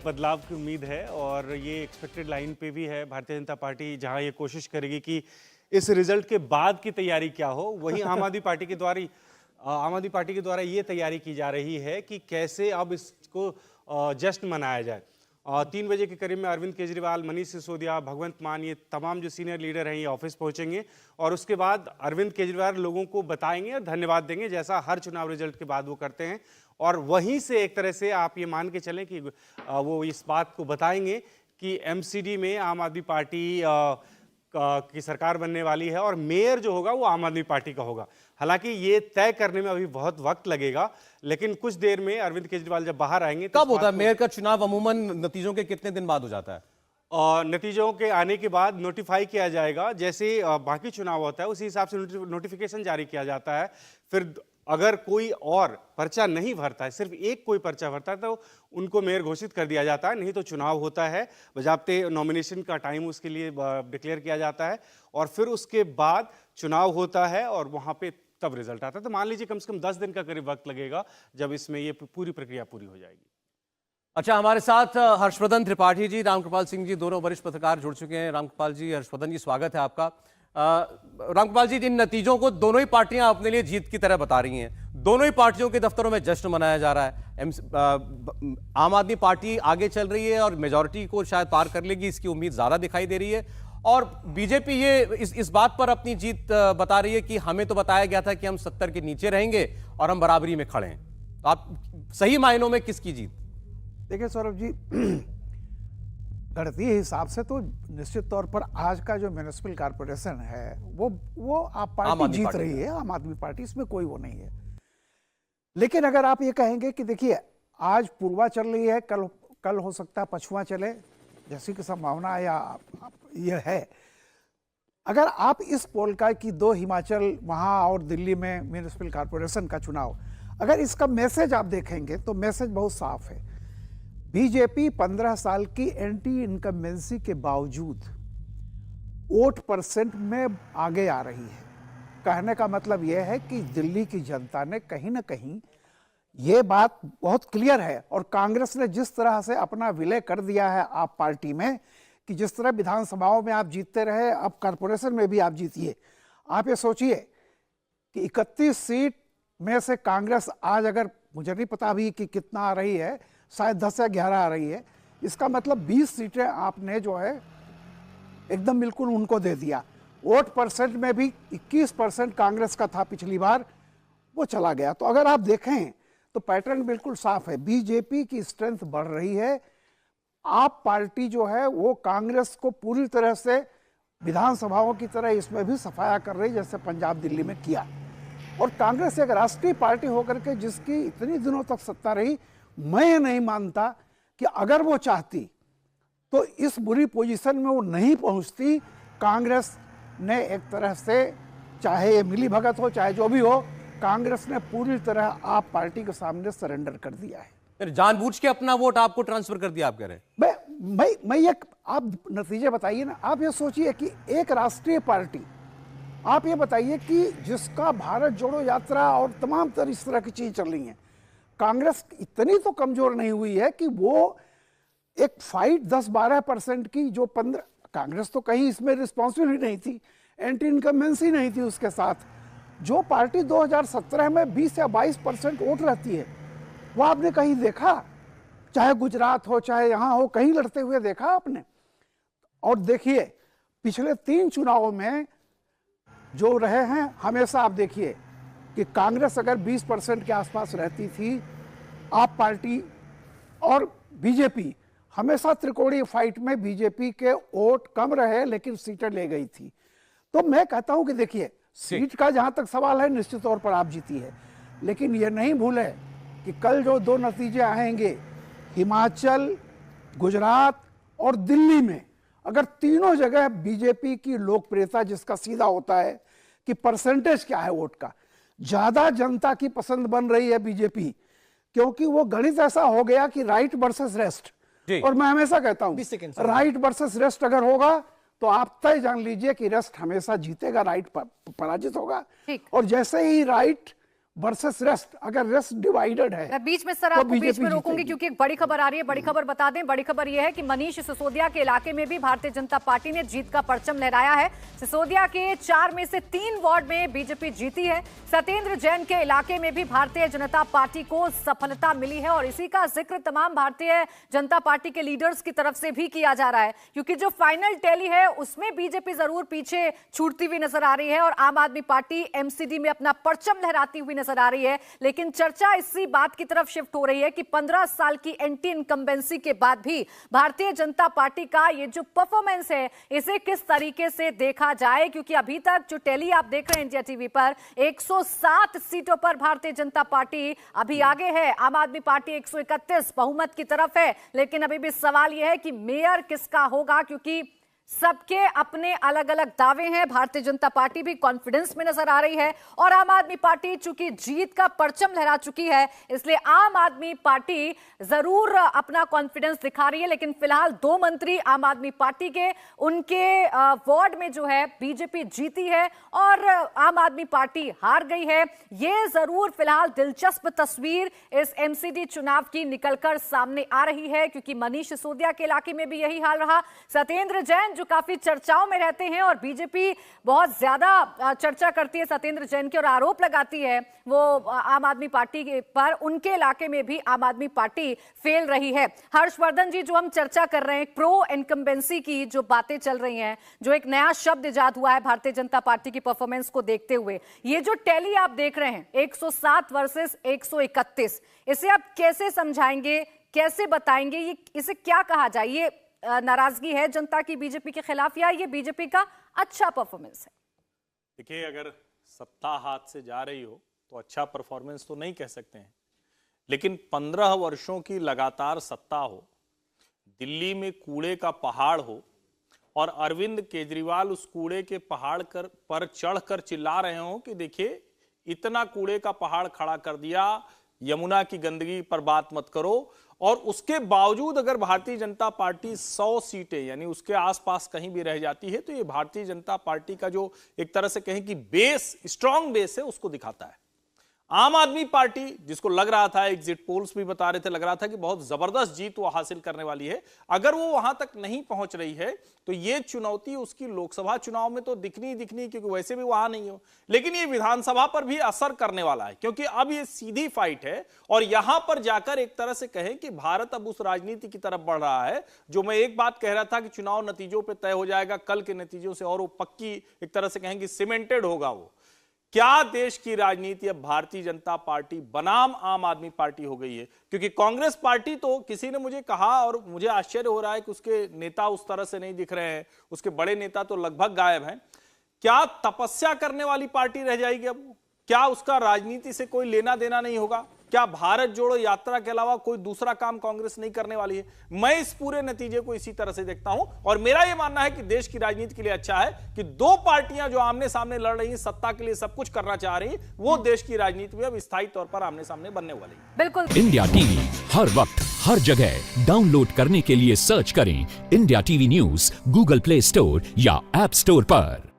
बदलाव की उम्मीद है और ये एक्सपेक्टेड लाइन पे भी है। भारतीय जनता पार्टी जहां ये कोशिश करेगी कि इस रिजल्ट के बाद की तैयारी क्या हो, वहीं आम आदमी पार्टी के द्वारा ये तैयारी की जा रही है कि कैसे अब इसको जश्न मनाया जाए। 3 बजे के करीब में अरविंद केजरीवाल, मनीष सिसोदिया, भगवंत मान, ये तमाम जो सीनियर लीडर हैं ये ऑफिस पहुंचेंगे और उसके बाद अरविंद केजरीवाल लोगों को बताएंगे और धन्यवाद देंगे, जैसा हर चुनाव रिजल्ट के बाद वो करते हैं। और वहीं से एक तरह से आप ये मान के चलें कि वो इस बात को बताएंगे कि एमसीडी में आम आदमी पार्टी की सरकार बनने वाली है और मेयर जो होगा वो आम आदमी पार्टी का होगा। हालांकि ये तय करने में अभी बहुत वक्त लगेगा, लेकिन कुछ देर में अरविंद केजरीवाल जब बाहर आएंगे कब होता है मेयर का चुनाव? अमूमन नतीजों के कितने दिन बाद हो जाता है? नतीजों के आने के बाद नोटिफाई किया जाएगा, जैसे बाकी चुनाव होता है उसी हिसाब से नोटिफिकेशन जारी किया जाता है। फिर अगर कोई और पर्चा नहीं भरता है, सिर्फ एक कोई पर्चा भरता है, तो उनको मेयर घोषित कर दिया जाता है। नहीं तो चुनाव होता है, बजाबते नॉमिनेशन का टाइम उसके लिए डिक्लेयर किया जाता है और फिर उसके बाद चुनाव होता है और वहां पे तब रिजल्ट आता है। तो मान लीजिए कम से कम 10 दिन का करीब वक्त लगेगा जब इसमें ये पूरी प्रक्रिया पूरी हो जाएगी। अच्छा, हमारे साथ हर्षवर्धन त्रिपाठी जी, रामकृपाल सिंह जी, दोनों वरिष्ठ पत्रकार जुड़ चुके हैं। रामकृपाल जी, हर्षवर्धन जी, स्वागत है आपका। रामकृपाल जी, जिन नतीजों को दोनों ही पार्टियां अपने लिए जीत की तरह बता रही हैं, दोनों ही पार्टियों के दफ्तरों में जश्न मनाया जा रहा है। आम आदमी पार्टी आगे चल रही है और मेजॉरिटी को शायद पार कर लेगी, इसकी उम्मीद ज्यादा दिखाई दे रही है। और बीजेपी ये इस बात पर अपनी जीत बता रही है कि हमें तो बताया गया था कि हम 70 के नीचे रहेंगे और हम बराबरी में खड़े हैं। तो आप सही मायनों में किसकी जीत? देखिए सौरभ जी, गणितीय हिसाब से तो निश्चित तौर पर आज का जो म्युनिसिपल कॉर्पोरेशन है वो आप पार्टी जीत रही है, आम आदमी पार्टी, इसमें कोई वो नहीं है। लेकिन अगर आप ये कहेंगे कि देखिए आज पूर्वा चल रही है, कल हो सकता है पछुआ चले, जैसी की संभावना या ये है। अगर आप इस पोल का कि 2 हिमाचल वहाँ और दिल्ली में म्युनिसिपल कॉर्पोरेशन का चुनाव, अगर इसका मैसेज आप देखेंगे तो मैसेज बहुत साफ है। बीजेपी 15 साल की एंटी इनकम्बेंसी के बावजूद वोट परसेंट में आगे आ रही है। कहने का मतलब यह है कि दिल्ली की जनता ने कहीं ना कहीं ये बात बहुत क्लियर है, और कांग्रेस ने जिस तरह से अपना विलय कर दिया है आप पार्टी में, कि जिस तरह विधानसभाओं में आप जीतते रहे, अब कॉर्पोरेशन में भी आप जीतिए। आप ये सोचिए कि 31 सीट में से कांग्रेस आज, अगर मुझे नहीं पता अभी कि कितना आ रही है, शायद 10 या 11 आ रही है, इसका मतलब 20 सीटें आपने जो है एकदम बिल्कुल उनको दे दिया। वोट परसेंट में भी 21% कांग्रेस का था पिछली बार, वो चला गया। तो अगर आप देखें तो पैटर्न बिल्कुल साफ है, बीजेपी की स्ट्रेंथ बढ़ रही है। आप पार्टी जो है वो कांग्रेस को पूरी तरह से विधानसभाओं की तरह इसमें भी सफाया कर रही, जैसे पंजाब दिल्ली में किया। और कांग्रेस एक राष्ट्रीय पार्टी होकर के जिसकी इतनी दिनों तक सत्ता रही, मैं ये नहीं मानता कि अगर वो चाहती तो इस बुरी पोजीशन में वो नहीं पहुंचती। कांग्रेस ने एक तरह से, चाहे ये मिली भगत हो चाहे जो भी हो, कांग्रेस ने पूरी तरह आप पार्टी के सामने सरेंडर कर दिया है। जानबूझ के अपना वोट आपको ट्रांसफर कर दिया, आप कह रहे हैं? मैं ये, आप नतीजे बताइए ना। आप ये सोचिए कि एक राष्ट्रीय पार्टी, आप ये बताइए कि जिसका भारत जोड़ो यात्रा और तमाम इस तरह की चीज चल रही है, कांग्रेस इतनी तो कमजोर नहीं हुई है कि वो एक फाइट 10-12% की, जो 15, कांग्रेस तो कहीं इसमें रिस्पॉन्सिबल ही नहीं थी, एंटी इनकम्बेंसी नहीं थी उसके साथ। जो पार्टी 2017 में 20 या 22% वोट रहती है, वो आपने कहीं देखा? चाहे गुजरात हो चाहे यहाँ हो, कहीं लड़ते हुए देखा आपने? और देखिए पिछले 3 चुनावों में जो रहे हैं, हमेशा आप देखिए कि कांग्रेस अगर 20% के आसपास रहती थी, आप पार्टी और बीजेपी, हमेशा त्रिकोणीय फाइट में बीजेपी के वोट कम रहे लेकिन सीटें ले गई थी। तो मैं कहता हूं कि देखिए, सीट का जहां तक सवाल है, निश्चित तौर पर आप जीती है, लेकिन ये नहीं भूले कि कल जो 2 नतीजे आएंगे, हिमाचल, गुजरात और दिल्ली में, अगर तीनों जगह बीजेपी की लोकप्रियता, जिसका सीधा होता है कि परसेंटेज क्या है वोट का, ज्यादा जनता की पसंद बन रही है बीजेपी, क्योंकि वो गणित ऐसा हो गया कि राइट वर्सेस रेस्ट। और मैं हमेशा कहता हूं, राइट वर्सेस रेस्ट अगर होगा तो आप तय जान लीजिए कि रेस्ट हमेशा जीतेगा, राइट पराजित होगा। और जैसे ही राइट वर्सेस रेस्ट, अगर रेस्ट डिवाइडेड है मैं बीच में सर तो आपको बीच बीजेपी में रोकूंगी जीतेगी। क्योंकि एक बड़ी खबर आ रही है। बड़ी खबर बता दें, बड़ी खबर यह है कि मनीष सिसोदिया के इलाके में भी भारतीय जनता पार्टी ने जीत का परचम लहराया है। सिसोदिया के 4 में से 3 वार्ड में बीजेपी जीती है। सत्येंद्र जैन के इलाके में भी भारतीय जनता पार्टी को सफलता मिली है और इसी का जिक्र तमाम भारतीय जनता पार्टी के लीडर्स की तरफ से भी किया जा रहा है, क्योंकि जो फाइनल टैली है उसमें बीजेपी जरूर पीछे छूटती हुई नजर आ रही है और आम आदमी पार्टी एमसीडी में अपना परचम लहराती हुई नजर आ रही है। लेकिन चर्चा इसी बात की तरफ शिफ्ट हो रही है कि 15 साल की एंटी इनकम्बेंसी के बाद भी भारतीय जनता पार्टी का ये जो परफॉर्मेंस है इसे किस तरीके से देखा जाए, क्योंकि अभी तक जो टैली आप देख रहे हैं इंडिया टीवी पर 107 सीटों पर भारतीय जनता पार्टी अभी आगे है। आम आदमी पार्टी 131 बहुमत की तरफ है। लेकिन अभी भी सवाल यह है कि मेयर किसका होगा, क्योंकि सबके अपने अलग अलग दावे हैं। भारतीय जनता पार्टी भी कॉन्फिडेंस में नजर आ रही है और आम आदमी पार्टी चूंकि जीत का परचम लहरा चुकी है इसलिए आम आदमी पार्टी जरूर अपना कॉन्फिडेंस दिखा रही है। लेकिन फिलहाल 2 मंत्री आम आदमी पार्टी के, उनके वार्ड में जो है बीजेपी जीती है और आम आदमी पार्टी हार गई है। ये जरूर फिलहाल दिलचस्प तस्वीर इस एमसीडी चुनाव की निकलकर सामने आ रही है, क्योंकि मनीष सिसोदिया के इलाके में भी यही हाल रहा। सत्येंद्र जैन जो काफी चर्चाओं में रहते हैं और बीजेपी बहुत ज्यादा चर्चा करती है सत्येंद्र जैन की और आरोप लगाती है वो आम आदमी पार्टी पर, उनके इलाके में भी आम आदमी पार्टी फेल रही है। हर्षवर्धन जी, जो हम चर्चा कर रहे हैं प्रो इनकम्बेंसी की जो बातें चल रही हैं, जो एक नया शब्द इजाद हुआ है भारतीय जनता पार्टी की परफॉर्मेंस को देखते हुए, ये जो टैली आप देख रहे हैं 107 वर्सेस 131, इसे आप कैसे समझाएंगे, कैसे बताएंगे, ये इसे क्या कहा जाए? ये नाराजगी है जनता की बीजेपी के खिलाफ या ये बीजेपी का अच्छा परफॉर्मेंस है? देखिए, अगर सत्ता हाथ से जा रही हो तो अच्छा परफॉर्मेंस तो नहीं कह सकते हैं, लेकिन 15 वर्षों की लगातार सत्ता हो, दिल्ली में कूड़े का पहाड़ हो और अरविंद केजरीवाल उस कूड़े के पहाड़ पर चढ़कर चिल्ला रहे हो कि देखिए इतना कूड़े का पहाड़ खड़ा कर दिया, यमुना की गंदगी पर बात मत करो, और उसके बावजूद अगर भारतीय जनता पार्टी 100 सीटें यानी उसके आसपास कहीं भी रह जाती है तो ये भारतीय जनता पार्टी का जो एक तरह से कहें कि बेस, स्ट्रांग बेस है, उसको दिखाता है। आम आदमी पार्टी, जिसको लग रहा था, एग्जिट पोल्स भी बता रहे थे, लग रहा था कि बहुत जबरदस्त जीत वो हासिल करने वाली है, अगर वो वहां तक नहीं पहुंच रही है तो ये चुनौती उसकी लोकसभा चुनाव में तो दिखनी ही दिखनी, क्योंकि वैसे भी वहां नहीं हो, लेकिन ये विधानसभा पर भी असर करने वाला है, क्योंकि अब ये सीधी फाइट है और यहां पर जाकर एक तरह से कहें कि भारत अब उस राजनीति की तरफ बढ़ रहा है जो मैं एक बात कह रहा था कि चुनाव नतीजों पर तय हो जाएगा कल के नतीजों से, और वो पक्की एक तरह से कहेंगे सीमेंटेड होगा वो। क्या देश की राजनीति अब भारतीय जनता पार्टी बनाम आम आदमी पार्टी हो गई है, क्योंकि कांग्रेस पार्टी तो किसी ने मुझे कहा और मुझे आश्चर्य हो रहा है कि उसके नेता उस तरह से नहीं दिख रहे हैं, उसके बड़े नेता तो लगभग गायब हैं। क्या तपस्या करने वाली पार्टी रह जाएगी अब? क्या उसका राजनीति से कोई लेना देना नहीं होगा? क्या भारत जोड़ो यात्रा के अलावा कोई दूसरा काम कांग्रेस नहीं करने वाली है? मैं इस पूरे नतीजे को इसी तरह से देखता हूं और मेरा यह मानना है कि देश की राजनीति के लिए अच्छा है कि 2 पार्टियां जो आमने सामने लड़ रही हैं, सत्ता के लिए सब कुछ करना चाह रही हैं, वो देश की राजनीति में अब स्थायी तौर पर आमने सामने बनने वाली है। बिल्कुल। इंडिया टीवी हर वक्त हर जगह डाउनलोड करने के लिए सर्च करें India TV news Google play store या ऐप स्टोर पर।